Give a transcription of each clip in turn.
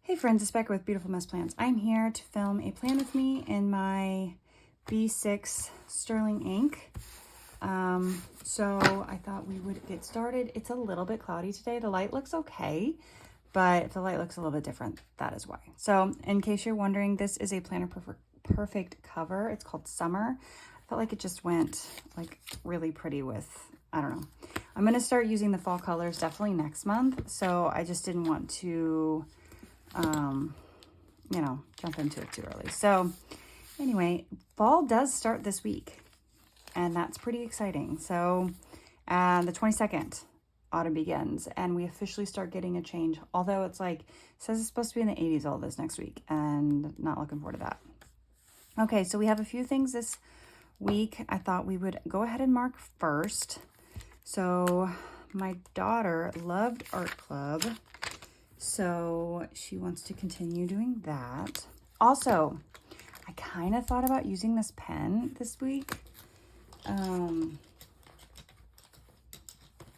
Hey friends, it's Becca with Beautiful Mess Plans. I'm here to film a plan with me in my B6 Sterling ink. So I thought we would get started. It's a little bit cloudy today. The light looks okay, but if the light looks a little bit different, that is why. So in case you're wondering, this is a Planner Perfect cover. It's called Summer. I felt like it just went like really pretty with, I don't know. I'm going to start using the fall colors definitely next month. So I just didn't want to you know, jump into it too early. So anyway, fall does start this week and that's pretty exciting. So the 22nd, autumn begins and we officially start getting a change. Although it's like, it says it's supposed to be in the 80s all this next week and not looking forward to that. Okay, so we have a few things this week. I thought we would go ahead and mark first. So my daughter loved art club. So she wants to continue doing that. Also, I kind of thought about using this pen this week.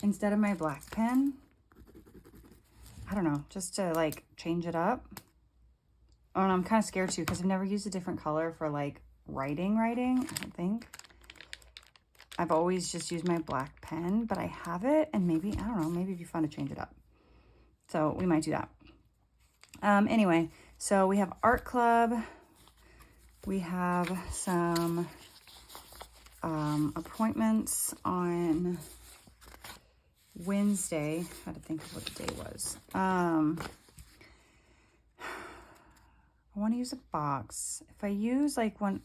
Instead of my black pen. I don't know, just to like change it up. Oh, and I'm kind of scared too because I've never used a different color for like writing, I don't think. I've always just used my black pen, but I have it and maybe, I don't know, maybe it'd be fun to change it up. So we might do that. Anyway, so we have art club. We have some appointments on Wednesday. I had to think of what the day was. I want to use a box. If I use like one,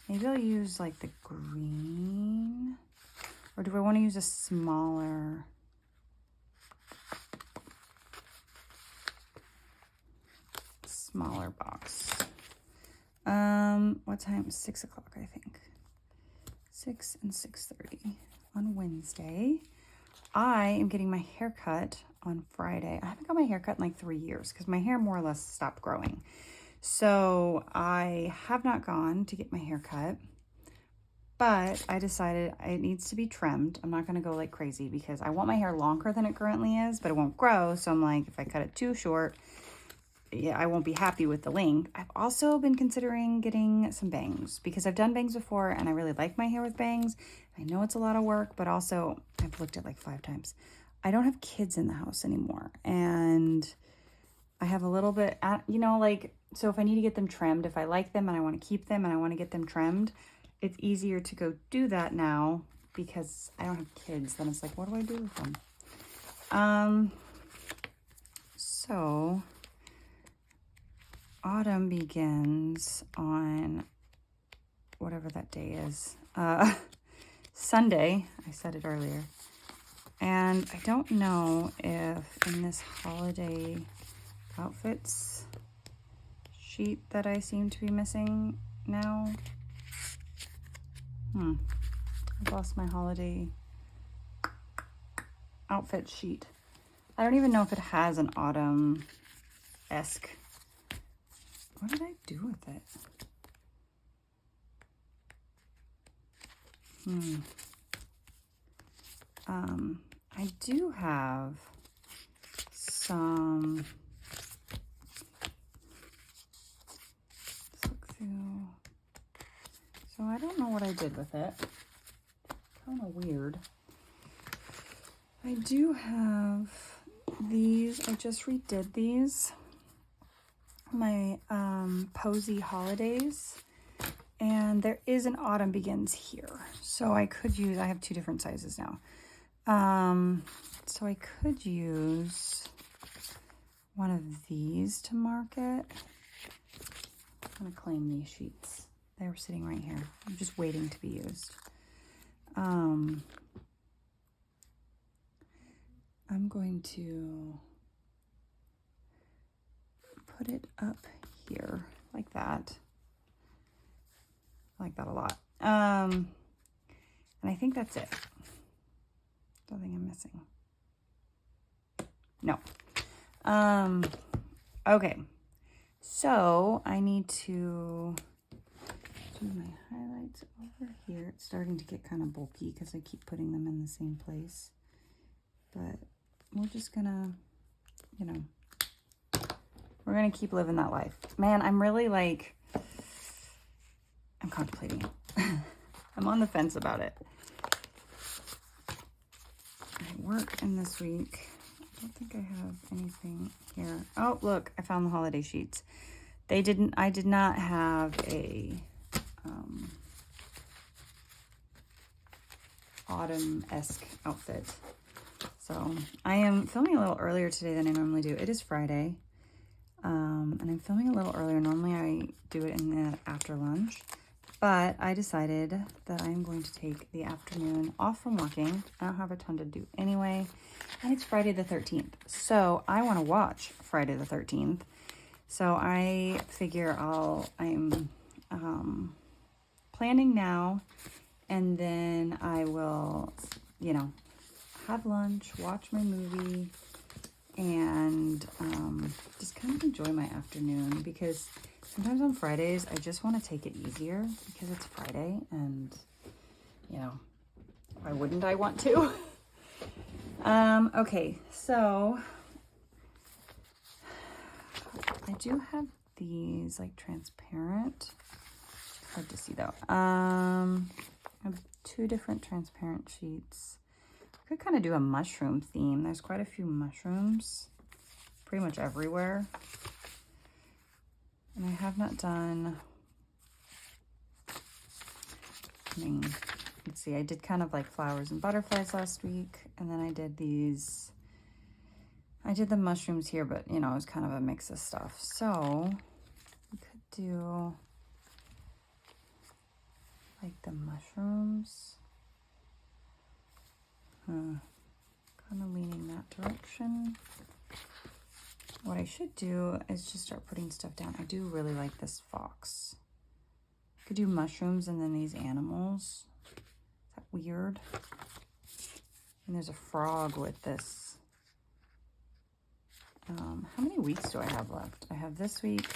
maybe I'll use like the green. Or do I want to use a smaller? Smaller box. What time? 6 o'clock, I think. 6 and 6:30 on Wednesday. I am getting my hair cut on Friday. I haven't got my hair cut in like 3 years because my hair more or less stopped growing. So I have not gone to get my hair cut, but I decided it needs to be trimmed. I'm not going to go like crazy because I want my hair longer than it currently is, but it won't grow. So I'm like, if I cut it too short, yeah, I won't be happy with the length. I've also been considering getting some bangs because I've done bangs before and I really like my hair with bangs. I know it's a lot of work, but also I've looked at like 5 times. I don't have kids in the house anymore and I have a little bit, you know, like, so if I need to get them trimmed, if I like them and I want to keep them and I want to get them trimmed, it's easier to go do that now because I don't have kids. Then it's like, what do I do with them? So autumn begins on whatever that day is. Sunday, I said it earlier. And I don't know if in this holiday outfits sheet that I seem to be missing now. I've lost my holiday outfit sheet. I don't even know if it has an autumn-esque. What did I do with it? I do have some, let's look through. So I don't know what I did with it. Kind of weird. I do have these. I just redid these. My Posy Holidays, and there is an autumn begins here, so I could use, I have 2 different sizes now, so I could use one of these to mark it. I'm gonna claim these sheets. They were sitting right here. I'm just waiting to be used. I'm going to put it up here like that. I like that a lot. And I think that's it. Nothing I'm missing. No. Okay. So I need to do my highlights over here. It's starting to get kind of bulky because I keep putting them in the same place. But we're just gonna, you know, We're going to keep living that life. Man, I'm really like, I'm contemplating it. I'm on the fence about it. I work in this week. I don't think I have anything here. Oh, look, I found the holiday sheets. I did not have a autumn-esque outfit. So I am filming a little earlier today than I normally do. It is Friday. And I'm filming a little earlier. Normally I do it in the after lunch. But I decided that I'm going to take the afternoon off from working. I don't have a ton to do anyway. And it's Friday the 13th. So I want to watch Friday the 13th. So I figure I'm planning now, and then I will, you know, have lunch, watch my movie, and just kind of enjoy my afternoon, because sometimes on Fridays I just want to take it easier because it's Friday, and you know, why wouldn't I want to? Okay, so I do have these like transparent, hard to see though. I have 2 different transparent sheets. I could kind of do a mushroom theme. There's quite a few mushrooms pretty much everywhere. And I have not done, I mean, let's see, I did kind of like flowers and butterflies last week. And then I did these, I did the mushrooms here, but you know, it was kind of a mix of stuff. So we could do like the mushrooms. Kind of leaning that direction. What I should do is just start putting stuff down. I do really like this fox. I could do mushrooms and then these animals. Is that weird? And there's a frog with this. How many weeks do I have left? I have this week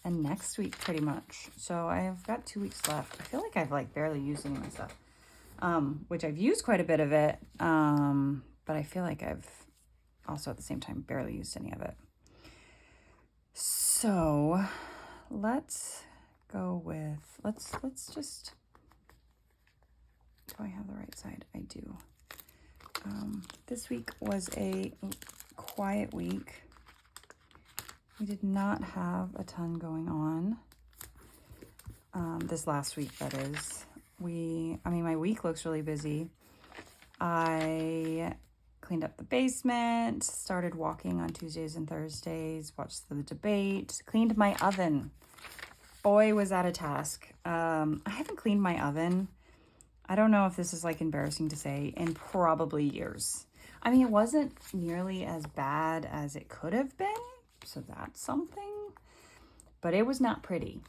and next week pretty much. So I have got 2 weeks left. I feel like I've like barely used any of my stuff. Which I've used quite a bit of it. But I feel like I've also at the same time barely used any of it. So let's go with, let's just, do I have the right side? I do. This week was a quiet week. We did not have a ton going on. This last week, that is. I mean, my week looks really busy. I cleaned up the basement, started walking on Tuesdays and Thursdays, watched the debate, cleaned my oven. Boy, was that a task. I haven't cleaned my oven. I don't know if this is like embarrassing to say, in probably years. I mean, it wasn't nearly as bad as it could have been, so that's something, but it was not pretty.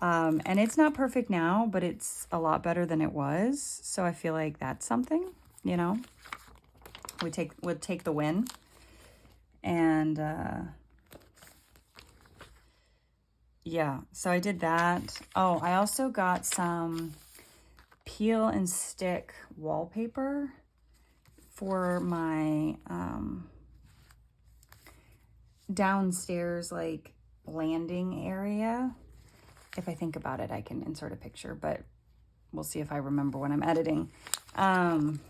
And it's not perfect now, but it's a lot better than it was. So I feel like that's something, you know, would take the win. And, yeah, so I did that. Oh, I also got some peel and stick wallpaper for my, downstairs, like landing area. If I think about it, I can insert a picture, but we'll see if I remember when I'm editing. And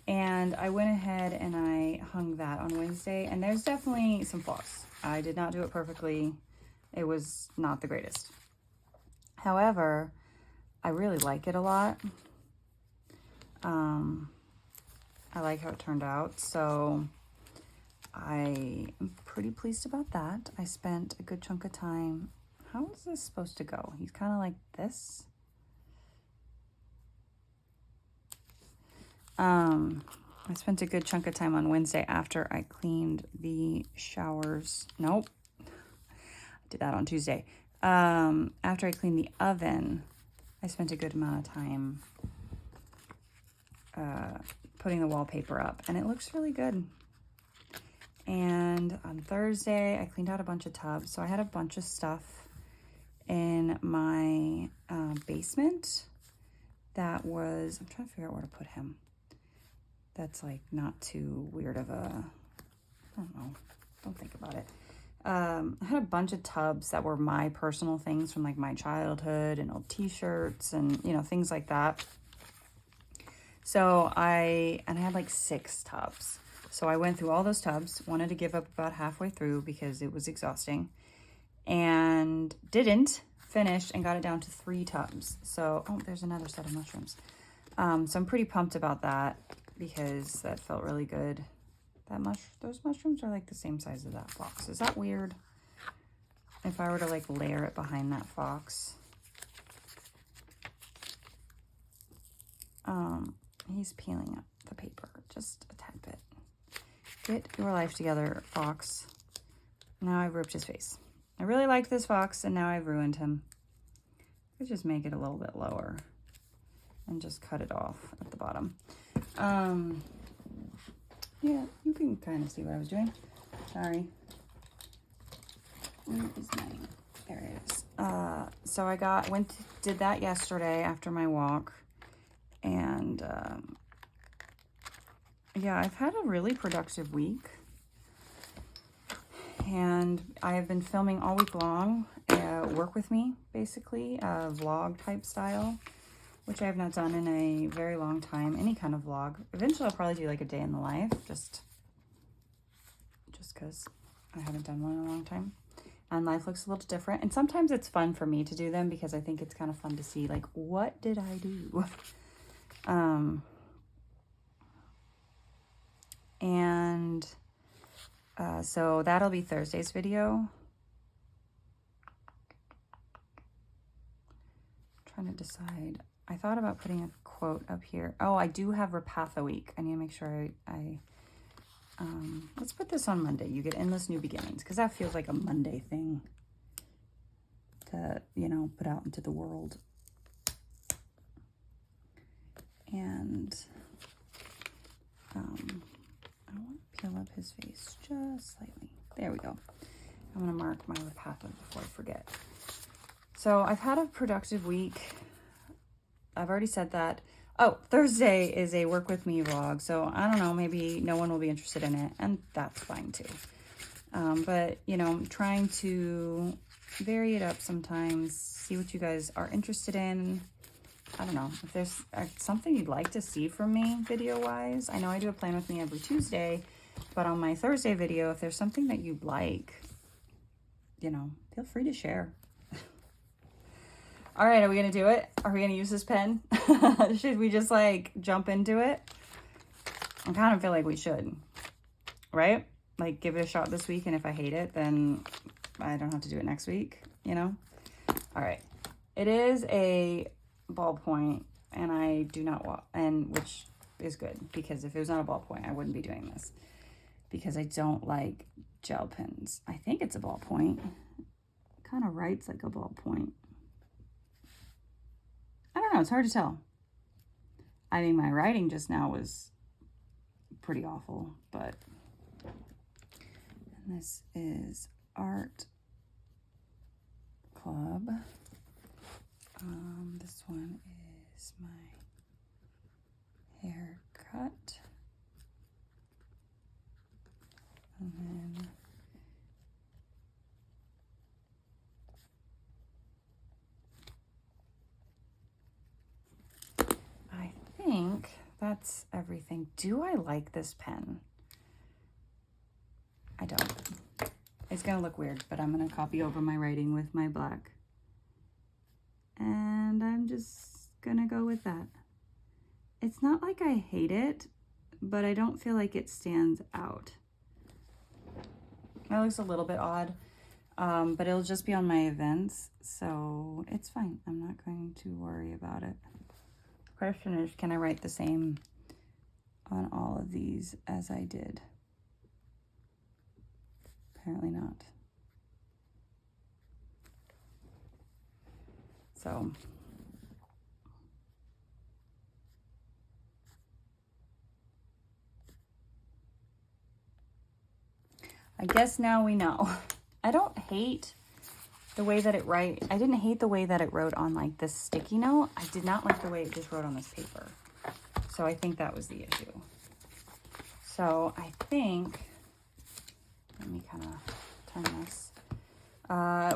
I went ahead and I hung that on Wednesday, and there's definitely some flaws. I did not do it perfectly. It was not the greatest. However, I really like it a lot. I like how it turned out, so I am pretty pleased about that. I spent a good chunk of time. How is this supposed to go? He's kind of like this. I spent a good chunk of time on Wednesday after I cleaned the showers. Nope. I did that on Tuesday. After I cleaned the oven, I spent a good amount of time putting the wallpaper up, and it looks really good. And on Thursday, I cleaned out a bunch of tubs. So I had a bunch of stuff in my basement that was, I'm trying to figure out where to put him. That's like not too weird of a, I don't know. Don't think about it. I had a bunch of tubs that were my personal things from like my childhood and old t-shirts and, you know, things like that. So I had like 6 tubs. So I went through all those tubs, wanted to give up about halfway through because it was exhausting, and didn't finish and got it down to 3 tubs. So, oh, there's another set of mushrooms. So I'm pretty pumped about that because that felt really good. Those mushrooms are like the same size as that fox. Is that weird? If I were to like layer it behind that fox. He's peeling up the paper just a tad bit. Get your life together, fox. Now I've ripped his face. I really liked this fox and now I've ruined him. Let's just make it a little bit lower and just cut it off at the bottom. Yeah, you can kind of see what I was doing. Sorry. Where is mine? There it is. So I did that yesterday after my walk. And, yeah, I've had a really productive week. And I have been filming all week long, work with me, basically, vlog type style, which I have not done in a very long time, any kind of vlog. Eventually I'll probably do like a day in the life, just because I haven't done one in a long time. And life looks a little different. And sometimes it's fun for me to do them because I think it's kind of fun to see like, what did I do? So that'll be Thursday's video. I'm trying to decide. I thought about putting a quote up here. Oh, I do have Rapatha week. I need to make sure let's put this on Monday. You get endless new beginnings, because that feels like a Monday thing to, you know, put out into the world. And I want to peel up his face just slightly. There we go. I'm going to mark my Rapatha before I forget. So I've had a productive week. I've already said that. Oh, Thursday is a work with me vlog. So I don't know, maybe no one will be interested in it, and that's fine too. But, you know, I'm trying to vary it up sometimes, see what you guys are interested in. I don't know, if there's something you'd like to see from me video-wise. I know I do a plan with me every Tuesday, but on my Thursday video, if there's something that you'd like, you know, feel free to share. All right, are we going to do it? Are we going to use this pen? Should we just, like, jump into it? I kind of feel like we should, right? Like, give it a shot this week, and if I hate it, then I don't have to do it next week, you know? All right. It is a ballpoint, and I do not want, and which is good, because if it was not a ballpoint, I wouldn't be doing this, because I don't like gel pens. I think it's a ballpoint. It kind of writes like a ballpoint. I don't know, it's hard to tell. I mean, my writing just now was pretty awful, but and this is Art Club. This one is my haircut. And then I think that's everything. Do I like this pen? I don't. It's gonna look weird, but I'm gonna copy over my writing with my black. And I'm just gonna go with that. It's not like I hate it, but I don't feel like it stands out. That looks a little bit odd, but it'll just be on my events, so it's fine. I'm not going to worry about it. The question is, can I write the same on all of these as I did? Apparently not. So I guess now we know. I don't hate the way that it writes. I didn't hate the way that it wrote on like this sticky note. I did not like the way it just wrote on this paper. So I think that was the issue. So I think, let let me kind of turn this.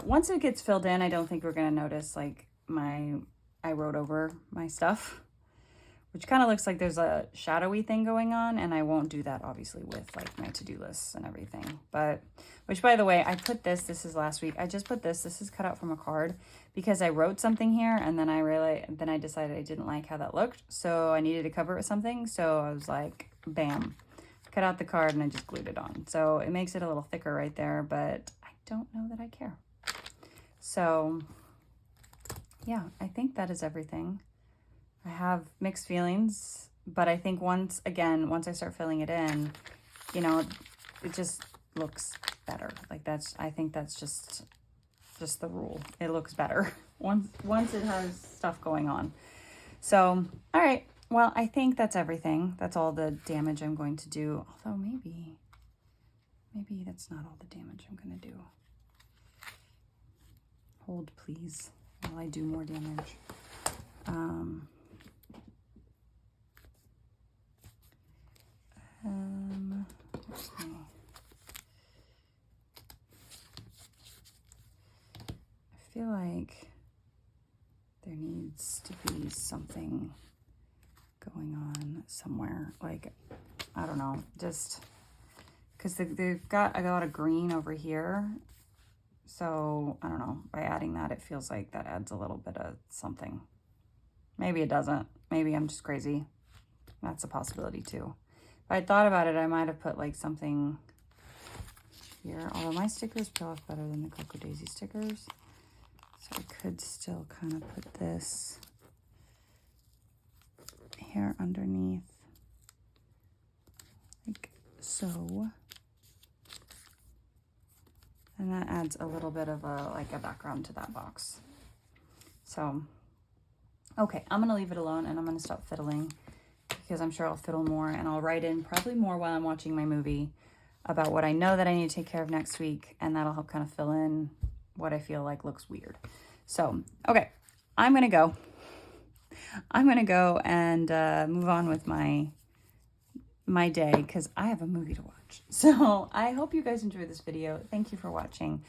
Once it gets filled in, I don't think we're going to notice like I wrote over my stuff, which kind of looks like there's a shadowy thing going on, and I won't do that obviously with like my to-do lists and everything. But, which by the way, I put this is last week. I just put this is cut out from a card because I wrote something here and then I decided I didn't like how that looked. So I needed to cover it with something. So I was like, bam, cut out the card and I just glued it on. So it makes it a little thicker right there, but I don't know that I care. So yeah, I think that is everything. I have mixed feelings, but I think once I start filling it in, you know, it just looks better. Like I think that's just the rule. It looks better once it has stuff going on. So, all right. Well, I think that's everything. That's all the damage I'm going to do. Although maybe that's not all the damage I'm going to do. Hold, please, while I do more damage. Let's see. I feel like there needs to be something going on somewhere. Like, I don't know, just because they've got a lot of green over here. So I don't know, by adding that, it feels like that adds a little bit of something. Maybe it doesn't. Maybe I'm just crazy. That's a possibility too. If I thought about it, I might have put like something here. Although my stickers peel off better than the Cocoa Daisy stickers. So I could still kind of put this here underneath. Like so. And that adds a little bit of a background to that box. So, okay, I'm gonna leave it alone and I'm gonna stop fiddling because I'm sure I'll fiddle more, and I'll write in probably more while I'm watching my movie about what I know that I need to take care of next week, and that'll help kind of fill in what I feel like looks weird. So, okay, I'm gonna go and move on with my day because I have a movie to watch. So I hope you guys enjoyed this video. Thank you for watching,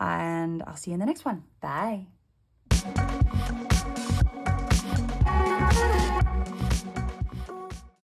and I'll see you in the next one. Bye.